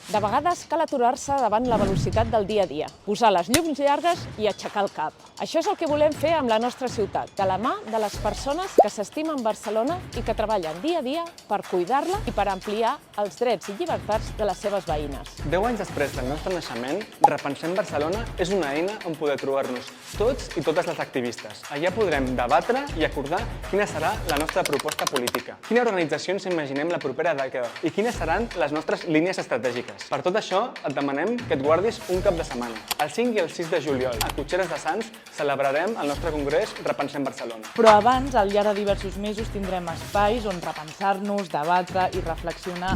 De vegades cal aturar-se davant la velocitat del dia a dia, posar les llums llargues i aixecar el cap. Això és el que volem fer amb la nostra ciutat, de la mà de les persones que s'estimen Barcelona i que treballen dia a dia per cuidar-la i per ampliar els drets i llibertats de les seves veïnes. 10 anys després del nostre naixement, Repensem Barcelona és una eina on poder trobar-nos tots i totes les activistes. Allà podrem debatre i acordar quina serà la nostra proposta política, quina organització ens imaginem la propera dècada i quines seran les nostres línies estratègiques. Per tot això, et demanem que et guardis un cap de setmana. El 5 i el 6 de juliol, a Cotxeres de Sants, celebrarem el nostre congrés Repensem Barcelona. Però abans, al llarg de diversos mesos, tindrem espais on repensar-nos, debatre i reflexionar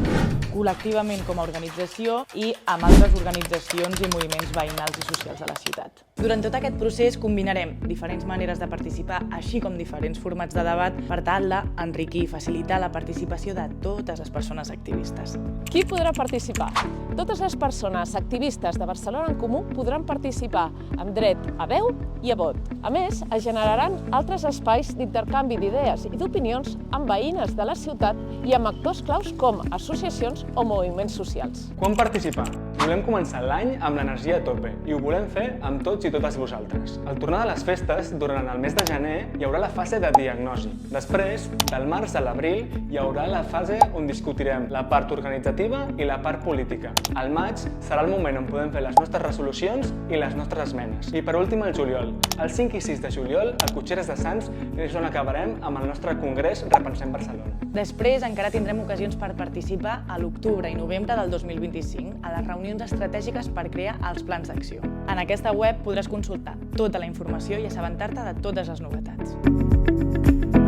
col·lectivament com a organització i amb altres organitzacions i moviments veïnals i socials de la ciutat. Durant tot aquest procés combinarem diferents maneres de participar, així com diferents formats de debat, per tal d'enriquir i facilitar la participació de totes les persones activistes. Qui podrà participar? Totes les persones activistes de Barcelona en Comú podran participar amb dret a veu i a vot. A més, es generaran altres espais d'intercanvi d'idees i d'opinions amb veïnes de la ciutat i amb actors claus com associacions o moviments socials. Quan participar? Volem començar l'any amb l'energia a tope i ho volem fer amb tots i totes vosaltres. Al tornar de les festes, durant el mes de gener, hi haurà la fase de diagnosi. Després, del març a l'abril, hi haurà la fase on discutirem la part organitzativa i la part política. Al maig serà el moment on podem fer les nostres resolucions i les nostres esmenes. I per últim el juliol. El 5 i 6 de juliol, a Cotxeres de Sants, és on acabarem amb el nostre congrés Repensem Barcelona. Després encara tindrem ocasions per participar a l'octubre i novembre del 2025 a les reunions estratègiques per crear els plans d'acció. En aquesta web podràs consultar tota la informació i assabentar-te de totes les novetats.